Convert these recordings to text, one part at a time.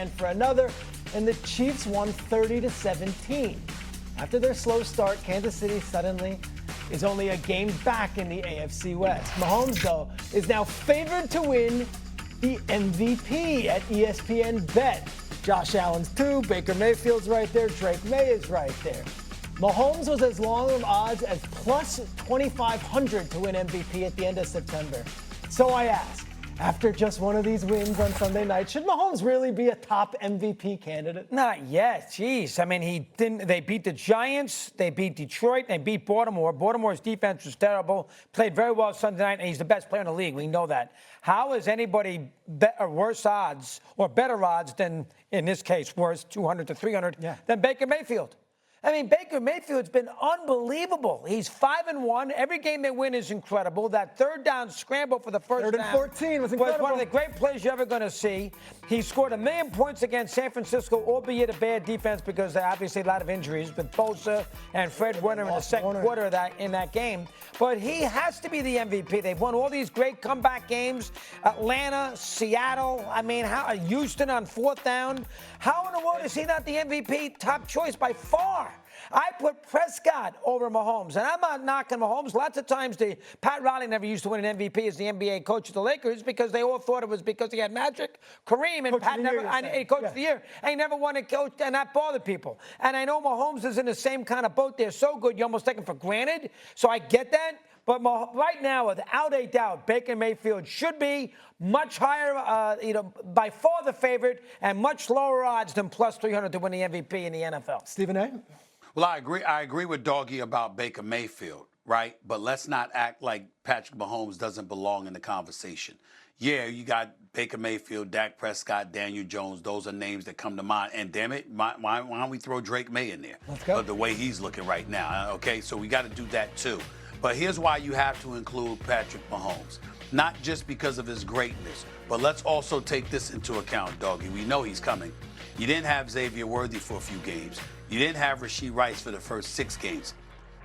ran for another, and the Chiefs won 30-17. After their slow start, Kansas City suddenly is only a game back in the AFC West. Mahomes, though, is now favored to win the MVP at ESPN Bet. Josh Allen's 2, Baker Mayfield's right there, Drake May is right there. Mahomes was as long of odds as plus 2,500 to win MVP at the end of September. So I ask, after just one of these wins on Sunday night, should Mahomes really be a top MVP candidate? Not yet. Jeez. I mean, they beat the Giants, they beat Detroit, they beat Baltimore. Baltimore's defense was terrible, played very well Sunday night, and he's the best player in the league. We know that. How is anybody worse odds or better odds than, in this case, worse, 200 to 300, than Baker Mayfield? I mean, Baker Mayfield's been unbelievable. He's 5-1. Every game they win is incredible. That third down scramble for the first down 14 was incredible. Was one of the great plays you're ever going to see. He scored 1 million points against San Francisco, albeit a bad defense because there obviously a lot of injuries with Bosa and Fred Warner in the second quarter of that game. But he has to be the MVP. They've won all these great comeback games. Atlanta, Seattle. I mean, Houston on fourth down. How in the world is he not the MVP top choice by far? I put Prescott over Mahomes, and I'm not knocking Mahomes. Lots of times, Pat Riley never used to win an MVP as the NBA coach of the Lakers because they all thought it was because he had magic. Kareem and Pat never, coach of the year, and he never won a coach, and that bothered people. And I know Mahomes is in the same kind of boat. They're so good, you almost take him for granted. So I get that. But right now, without a doubt, Baker Mayfield should be much higher, by far the favorite, and much lower odds than plus 300 to win the MVP in the NFL. Stephen A? Well, I agree. I agree with Doggy about Baker Mayfield, right? But let's not act like Patrick Mahomes doesn't belong in the conversation. Yeah, you got Baker Mayfield, Dak Prescott, Daniel Jones. Those are names that come to mind. And damn it, why don't we throw Drake May in there? Let's go. The way he's looking right now. Okay, so we got to do that too. But here's why you have to include Patrick Mahomes. Not just because of his greatness, but let's also take this into account, Doggy. We know he's coming. You didn't have Xavier Worthy for a few games. You didn't have Rashee Rice for the first 6 games.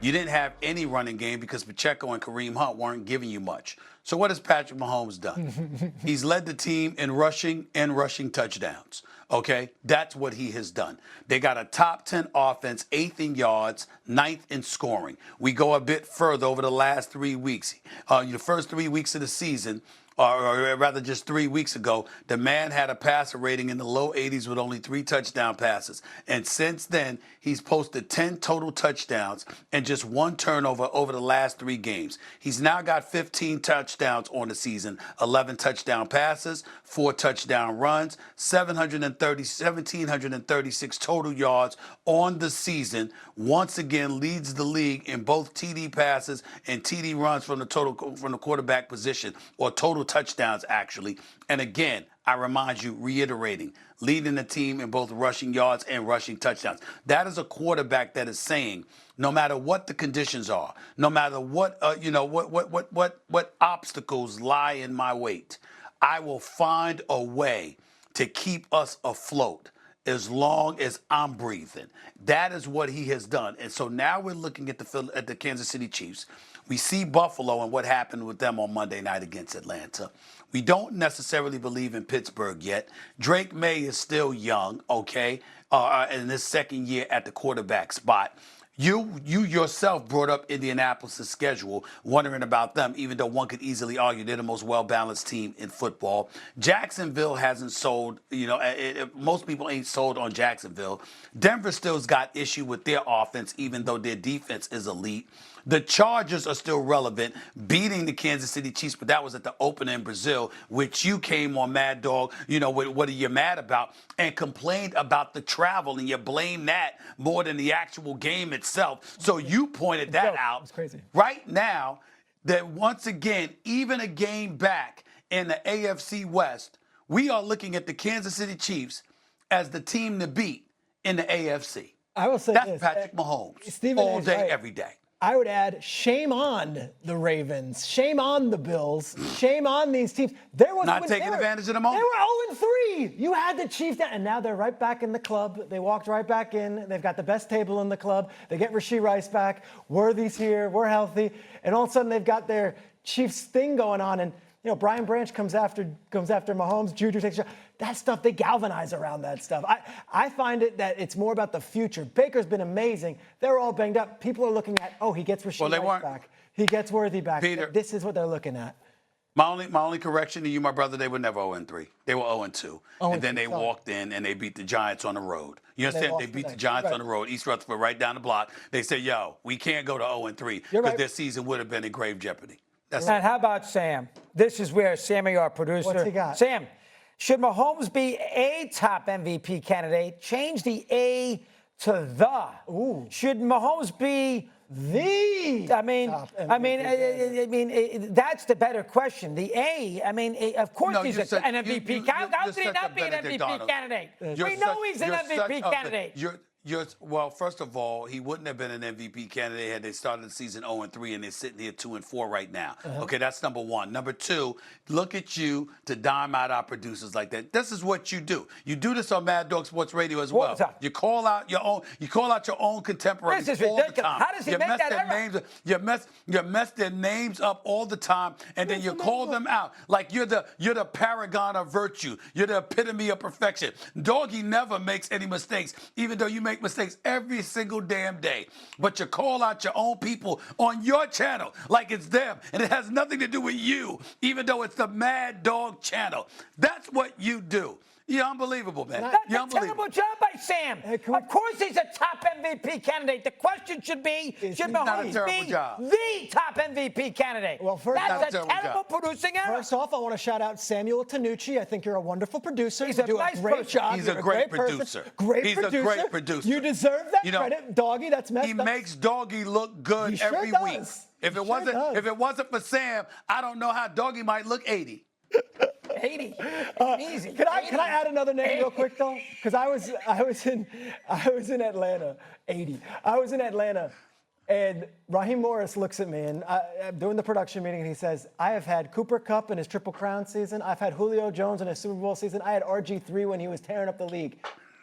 You didn't have any running game because Pacheco and Kareem Hunt weren't giving you much. So what has Patrick Mahomes done? He's led the team in rushing and rushing touchdowns. Okay, that's what he has done. They got a top 10 offense, 8th in yards, 9th in scoring. We go a bit further over the last 3 weeks. The first 3 weeks of the season, or rather just 3 weeks ago, the man had a passer rating in the low 80s with only 3 touchdown passes. And since then, he's posted 10 total touchdowns and just 1 turnover over the last 3 games. He's now got 15 touchdowns on the season, 11 touchdown passes, 4 touchdown runs, 1,736 total yards on the season. Once again, leads the league in both TD passes and TD runs from the quarterback position, or total touchdowns, actually. And again, I remind you, reiterating, leading the team in both rushing yards and rushing touchdowns. That is a quarterback that is saying, no matter what the conditions are, no matter what what obstacles lie in my wait, I will find a way to keep us afloat as long as I'm breathing. That is what he has done. And so now we're looking at the Kansas City Chiefs. We see Buffalo and what happened with them on Monday night against Atlanta. We don't necessarily believe in Pittsburgh yet. Drake May is still young, okay, in his second year at the quarterback spot. You yourself brought up Indianapolis' schedule, wondering about them, even though one could easily argue they're the most well-balanced team in football. Jacksonville hasn't sold, most people ain't sold on Jacksonville. Denver still's got issue with their offense, even though their defense is elite. The Chargers are still relevant, beating the Kansas City Chiefs, but that was at the opener in Brazil, which you came on Mad Dog, what are you mad about, and complained about the travel, and you blame that more than the actual game itself. So you pointed that out. It's crazy. Right now, that once again, even a game back in the AFC West, we are looking at the Kansas City Chiefs as the team to beat in the AFC. I will say that's this, Patrick Mahomes, Stephen all day, right. every day. I would add, shame on the Ravens, shame on the Bills, shame on these teams. Not taking advantage of the moment. They were 0-3. You had the Chiefs down, and now they're right back in the club. They walked right back in. They've got the best table in the club. They get Rashee Rice back. Worthy's here. We're healthy. And all of a sudden, they've got their Chiefs thing going on. And, Brian Branch comes after Mahomes. Juju takes a shot. that stuff, they galvanize around that stuff. I find it that it's more about the future. Baker's been amazing. They're all banged up. People are looking at, he gets Rasheed Rice back. He gets Worthy back. Peter, this is what they're looking at. My only correction to you, my brother, they were never 0-3. They were 0-2. And then they walked in and they beat the Giants on the road. You understand? They beat the Giants on the road. East Rutherford right down the block. They said, yo, we can't go to 0-3 because their season would have been in grave jeopardy. And how about Sam? This is where Sammy, our producer. What's he got? Sam, should Mahomes be a top MVP candidate? Change the A to the. Ooh. Should Mahomes be the? That's the better question. The A, of course he's an MVP. How could he not be an MVP candidate? We know he's an MVP candidate. Well, first of all, he wouldn't have been an MVP candidate had they started the season 0-3 and they're sitting here 2-4 right now. Okay, that's number one. Number two, look at you to dime out our producers like that. This is what you do. You do this on Mad Dog Sports Radio as well. You call out your own. You call out your own contemporaries all the time. How does he make that error? You mess their names up all the time, and then you call them out like you're the paragon of virtue. You're the epitome of perfection. Doggy never makes any mistakes, even though you make mistakes every single damn day. But you call out your own people on your channel like it's them, and it has nothing to do with you, even though it's the Mad Dog channel. That's what you do. You're unbelievable, man. That's a terrible job by Sam. Of course he's a top MVP candidate. The question should be, should Mahomes be the top MVP candidate? Well, first, that's a terrible producing error. First off, I want to shout out Samuel Tanucci. I think you're a wonderful producer. He's a great job. He's a great producer. He's a great producer. You deserve that credit, Doggy. That's messed up. He makes Doggy look good every week. If it wasn't for Sam, I don't know how Doggy might look 80. 80. Easy. Can I add another name real quick though? Because I was in Atlanta. 80. I was in Atlanta, and Raheem Morris looks at me, and I'm doing the production meeting, and he says, "I have had Cooper Kupp in his Triple Crown season. I've had Julio Jones in his Super Bowl season. I had RG3 when he was tearing up the league.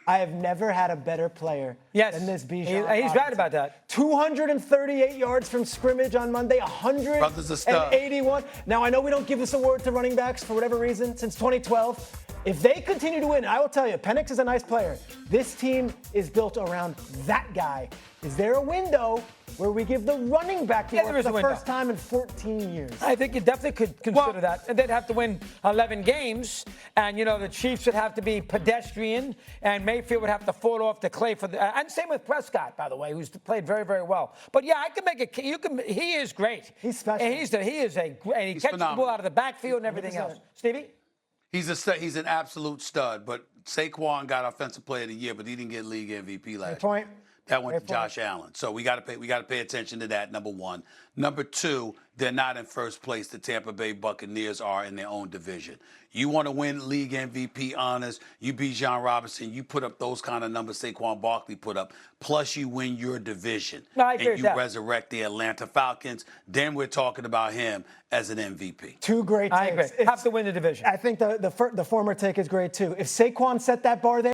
I have never had a better player than this Bijan. He's right about that. 238 yards from scrimmage on Monday, 181. Now, I know we don't give this award to running backs for whatever reason since 2012. If they continue to win, I will tell you, Penix is a nice player. This team is built around that guy. Is there a window where we give the running back the award for the first time in 14 years? I think you definitely could consider that. And they'd have to win 11 games. And, the Chiefs would have to be pedestrian. And Mayfield would have to fall off the clay for the. And same with Prescott, by the way, who's played very, very well. But, yeah, I can make it. He is great. He's special. And he catches the ball out of the backfield and everything else. Stevie? He's an absolute stud. But Saquon got Offensive Player of the Year, but he didn't get League MVP last year. Point. That went to Josh Allen. So we got to pay attention to that, number one. Number two, they're not in first place. The Tampa Bay Buccaneers are in their own division. You want to win league MVP honors, you beat John Robinson, you put up those kind of numbers Saquon Barkley put up, plus you win your division. And you resurrect the Atlanta Falcons, then we're talking about him as an MVP. Two great takes. I agree. Have to win the division. I think the former take is great, too. If Saquon set that bar there,